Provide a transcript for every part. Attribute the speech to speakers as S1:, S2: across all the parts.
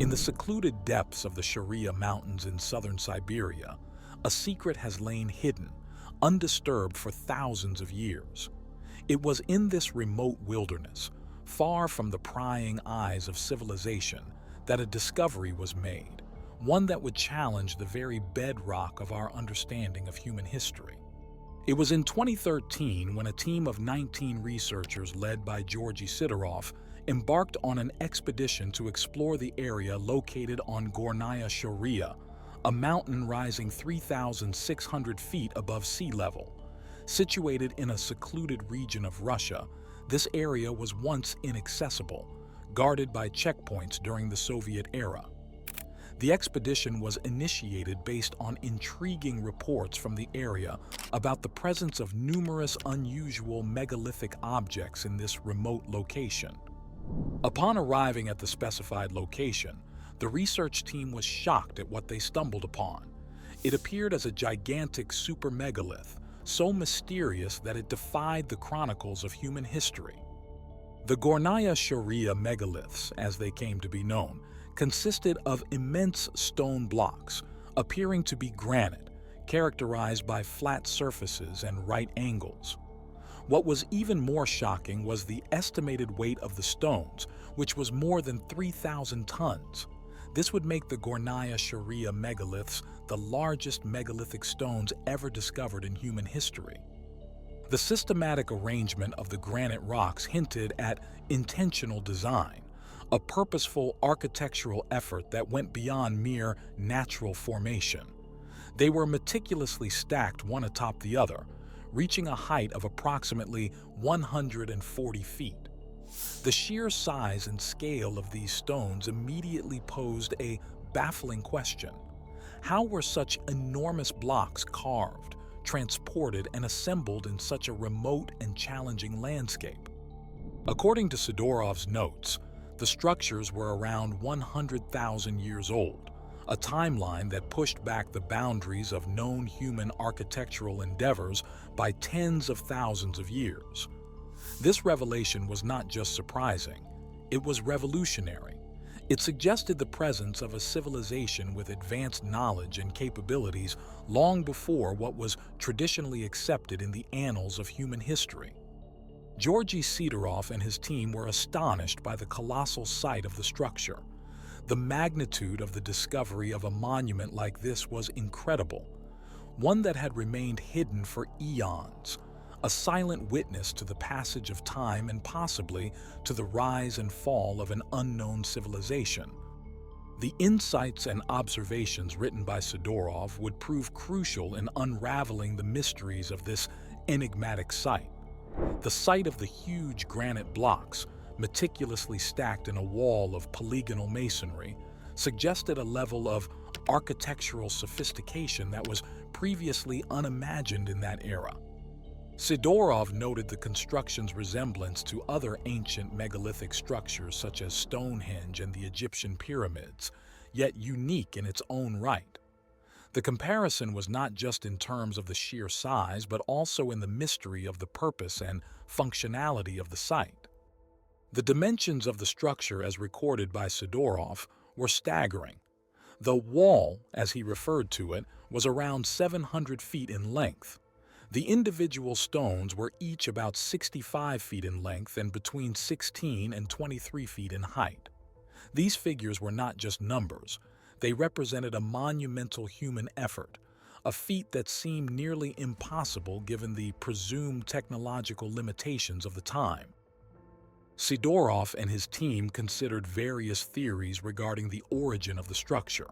S1: In the secluded depths of the Sharia Mountains in southern Siberia, a secret has lain hidden, undisturbed for thousands of years. It was in this remote wilderness, far from the prying eyes of civilization, that a discovery was made, one that would challenge the very bedrock of our understanding of human history. It was in 2013 when a team of 19 researchers led by Georgy Sidorov embarked on an expedition to explore the area located on Gornaya Sharia, a mountain rising 3,600 feet above sea level. Situated in a secluded region of Russia, this area was once inaccessible, guarded by checkpoints during the Soviet era. The expedition was initiated based on intriguing reports from the area about the presence of numerous unusual megalithic objects in this remote location. Upon arriving at the specified location, the research team was shocked at what they stumbled upon. It appeared as a gigantic supermegalith, so mysterious that it defied the chronicles of human history. The Gornaya Sharia megaliths, as they came to be known, consisted of immense stone blocks, appearing to be granite, characterized by flat surfaces and right angles. What was even more shocking was the estimated weight of the stones, which was more than 3,000 tons. This would make the Gornaya Sharia megaliths the largest megalithic stones ever discovered in human history. The systematic arrangement of the granite rocks hinted at intentional design, a purposeful architectural effort that went beyond mere natural formation. They were meticulously stacked one atop the other, reaching a height of approximately 140 feet. The sheer size and scale of these stones immediately posed a baffling question. How were such enormous blocks carved, transported, and assembled in such a remote and challenging landscape? According to Sidorov's notes, the structures were around 100,000 years old, a timeline that pushed back the boundaries of known human architectural endeavors by tens of thousands of years. This revelation was not just surprising, it was revolutionary. It suggested the presence of a civilization with advanced knowledge and capabilities long before what was traditionally accepted in the annals of human history. Georgy Sidorov and his team were astonished by the colossal size of the structure. The magnitude of the discovery of a monument like this was incredible, one that had remained hidden for eons, a silent witness to the passage of time and possibly to the rise and fall of an unknown civilization. The insights and observations written by Sidorov would prove crucial in unraveling the mysteries of this enigmatic site. The sight of the huge granite blocks, meticulously stacked in a wall of polygonal masonry, suggested a level of architectural sophistication that was previously unimagined in that era. Sidorov noted the construction's resemblance to other ancient megalithic structures such as Stonehenge and the Egyptian pyramids, yet unique in its own right. The comparison was not just in terms of the sheer size, but also in the mystery of the purpose and functionality of the site. The dimensions of the structure as recorded by Sidorov were staggering. The wall, as he referred to it, was around 700 feet in length. The individual stones were each about 65 feet in length and between 16 and 23 feet in height. These figures were not just numbers. They represented a monumental human effort, a feat that seemed nearly impossible given the presumed technological limitations of the time. Sidorov and his team considered various theories regarding the origin of the structure.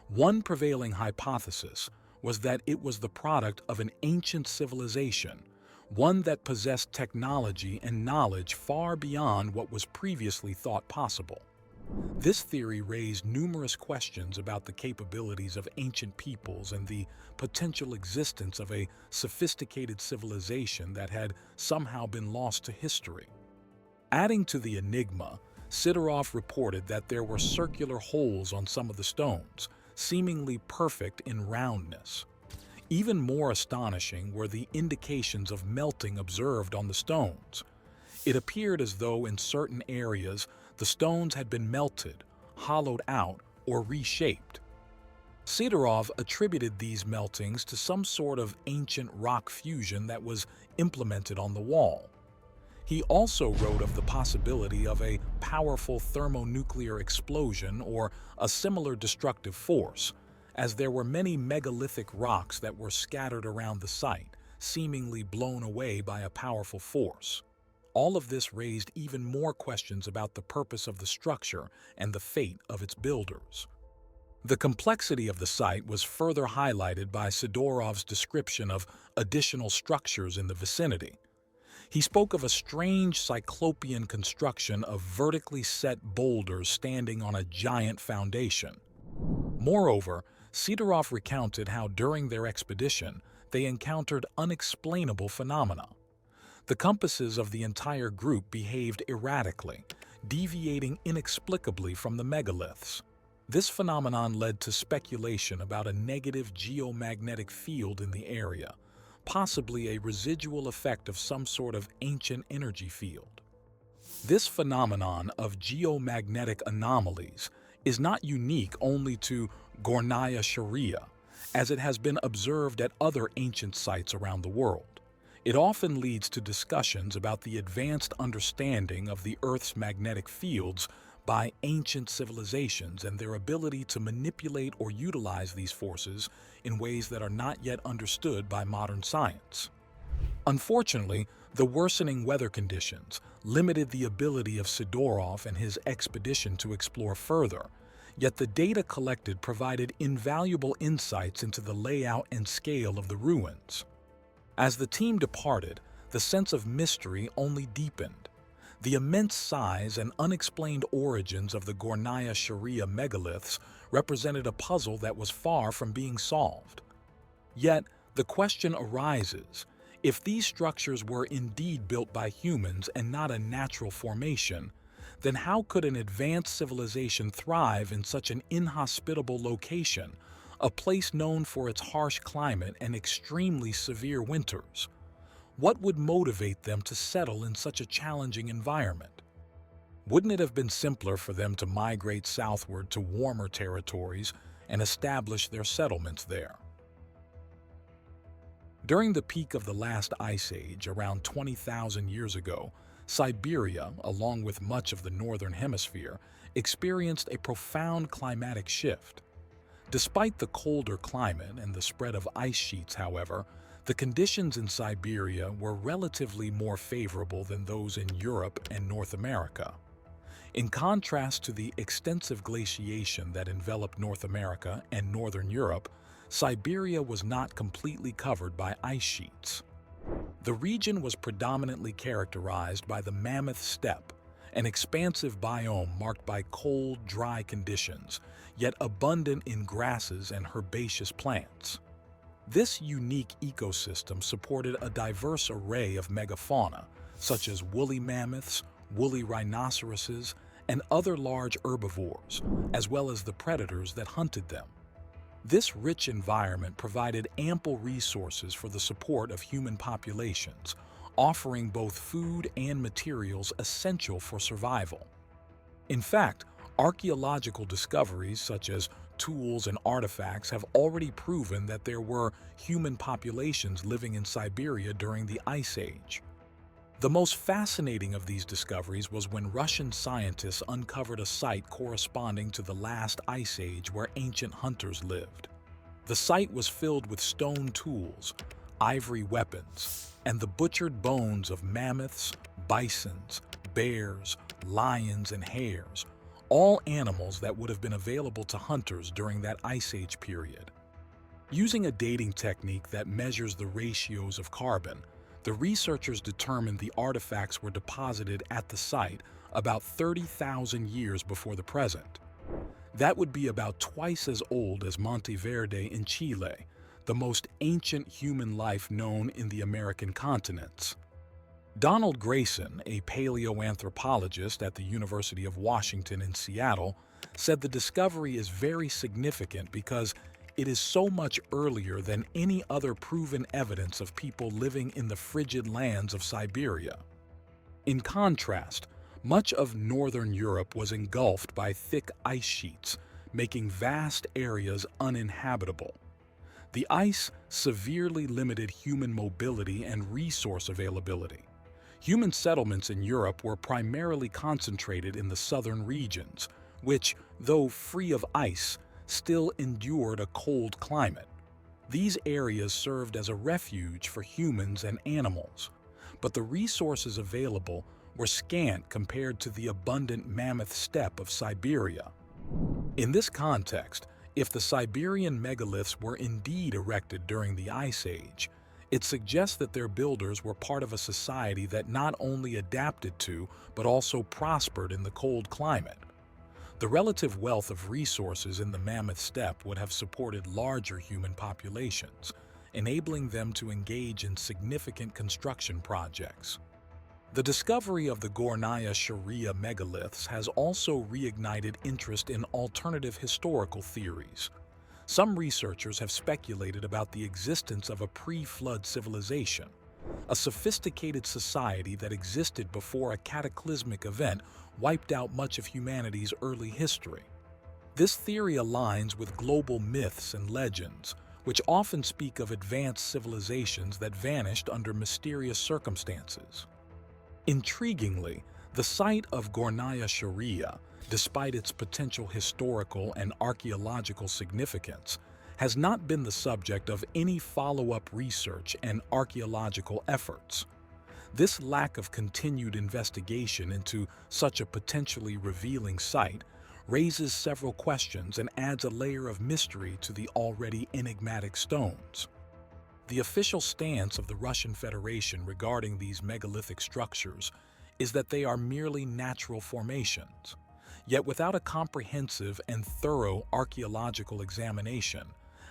S1: One prevailing hypothesis was that it was the product of an ancient civilization, one that possessed technology and knowledge far beyond what was previously thought possible. This theory raised numerous questions about the capabilities of ancient peoples and the potential existence of a sophisticated civilization that had somehow been lost to history. Adding to the enigma, Sidorov reported that there were circular holes on some of the stones, seemingly perfect in roundness. Even more astonishing were the indications of melting observed on the stones. It appeared as though in certain areas the stones had been melted, hollowed out or reshaped. Sidorov attributed these meltings to some sort of ancient rock fusion that was implemented on the wall. He also wrote of the possibility of a powerful thermonuclear explosion or a similar destructive force, as there were many megalithic rocks that were scattered around the site, seemingly blown away by a powerful force. All of this raised even more questions about the purpose of the structure and the fate of its builders. The complexity of the site was further highlighted by Sidorov's description of additional structures in the vicinity. He spoke of a strange cyclopean construction of vertically set boulders standing on a giant foundation. Moreover, Sidorov recounted how during their expedition they encountered unexplainable phenomena. The compasses of the entire group behaved erratically, deviating inexplicably from the megaliths. This phenomenon led to speculation about a negative geomagnetic field in the area, possibly a residual effect of some sort of ancient energy field. This phenomenon of geomagnetic anomalies is not unique only to Gornaya Sharia, as it has been observed at other ancient sites around the world. It often leads to discussions about the advanced understanding of the Earth's magnetic fields by ancient civilizations and their ability to manipulate or utilize these forces in ways that are not yet understood by modern science. Unfortunately, the worsening weather conditions limited the ability of Sidorov and his expedition to explore further, yet the data collected provided invaluable insights into the layout and scale of the ruins. As the team departed, the sense of mystery only deepened. The immense size and unexplained origins of the Gornaya Sharia megaliths represented a puzzle that was far from being solved. Yet, the question arises, if these structures were indeed built by humans and not a natural formation, then how could an advanced civilization thrive in such an inhospitable location, a place known for its harsh climate and extremely severe winters? What would motivate them to settle in such a challenging environment? Wouldn't it have been simpler for them to migrate southward to warmer territories and establish their settlements there? During the peak of the last ice age, around 20,000 years ago, Siberia, along with much of the northern hemisphere, experienced a profound climatic shift. Despite the colder climate and the spread of ice sheets, however, the conditions in Siberia were relatively more favorable than those in Europe and North America. In contrast to the extensive glaciation that enveloped North America and Northern Europe, Siberia was not completely covered by ice sheets. The region was predominantly characterized by the Mammoth Steppe, an expansive biome marked by cold, dry conditions, yet abundant in grasses and herbaceous plants. This unique ecosystem supported a diverse array of megafauna, such as woolly mammoths, woolly rhinoceroses, and other large herbivores, as well as the predators that hunted them. This rich environment provided ample resources for the support of human populations, offering both food and materials essential for survival. In fact, archaeological discoveries such as tools and artifacts have already proven that there were human populations living in Siberia during the Ice Age. The most fascinating of these discoveries was when Russian scientists uncovered a site corresponding to the last ice age where ancient hunters lived. The site was filled with stone tools, ivory weapons, and the butchered bones of mammoths, bisons, bears, lions, and hares, all animals that would have been available to hunters during that Ice Age period. Using a dating technique that measures the ratios of carbon, the researchers determined the artifacts were deposited at the site about 30,000 years before the present. That would be about twice as old as Monteverde in Chile, the most ancient human life known in the American continents. Donald Grayson, a paleoanthropologist at the University of Washington in Seattle, said the discovery is very significant because it is so much earlier than any other proven evidence of people living in the frigid lands of Siberia. In contrast, Much of northern Europe was engulfed by thick ice sheets, making vast areas uninhabitable. The ice severely limited human mobility and resource availability. Human settlements in Europe were primarily concentrated in the southern regions, which, though free of ice, still endured a cold climate. These areas served as a refuge for humans and animals, but the resources available were scant compared to the abundant mammoth steppe of Siberia. In this context, if the Siberian megaliths were indeed erected during the Ice Age, it suggests that their builders were part of a society that not only adapted to, but also prospered in the cold climate. The relative wealth of resources in the mammoth steppe would have supported larger human populations, enabling them to engage in significant construction projects. The discovery of the Gornaya Sharia megaliths has also reignited interest in alternative historical theories. Some researchers have speculated about the existence of a pre-flood civilization, a sophisticated society that existed before a cataclysmic event wiped out much of humanity's early history. This theory aligns with global myths and legends, which often speak of advanced civilizations that vanished under mysterious circumstances. Intriguingly, the site of Gornaya Sharia, despite its potential historical and archaeological significance, has not been the subject of any follow-up research and archaeological efforts. This lack of continued investigation into such a potentially revealing site raises several questions and adds a layer of mystery to the already enigmatic stones. The official stance of the Russian Federation regarding these megalithic structures is that they are merely natural formations. Yet without a comprehensive and thorough archaeological examination,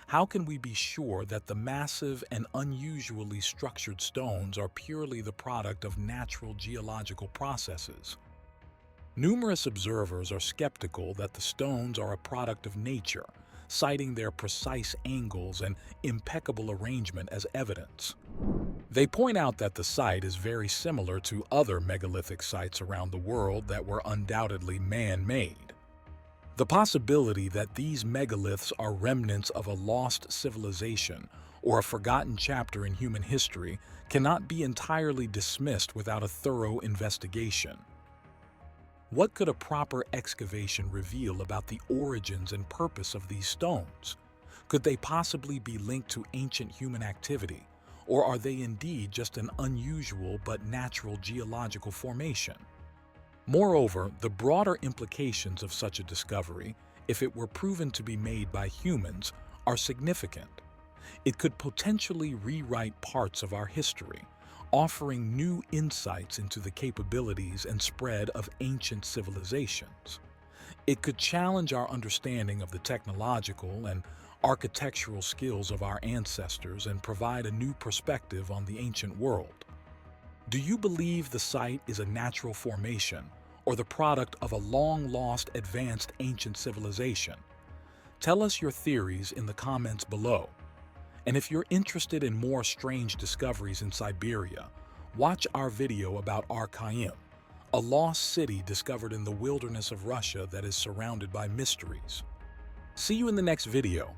S1: how can we be sure that the massive and unusually structured stones are purely the product of natural geological processes? Numerous observers are skeptical that the stones are a product of nature, citing their precise angles and impeccable arrangement as evidence. They point out that the site is very similar to other megalithic sites around the world that were undoubtedly man-made. The possibility that these megaliths are remnants of a lost civilization or a forgotten chapter in human history cannot be entirely dismissed without a thorough investigation. What could a proper excavation reveal about the origins and purpose of these stones? Could they possibly be linked to ancient human activity, or are they indeed just an unusual but natural geological formation? Moreover, the broader implications of such a discovery, if it were proven to be made by humans, are significant. It could potentially rewrite parts of our history, offering new insights into the capabilities and spread of ancient civilizations. It could challenge our understanding of the technological and architectural skills of our ancestors and provide a new perspective on the ancient world. Do you believe the site is a natural formation or the product of a long-lost advanced ancient civilization? Tell us your theories in the comments below. And if you're interested in more strange discoveries in Siberia, watch our video about Archaim, a lost city discovered in the wilderness of Russia that is surrounded by mysteries. See you in the next video.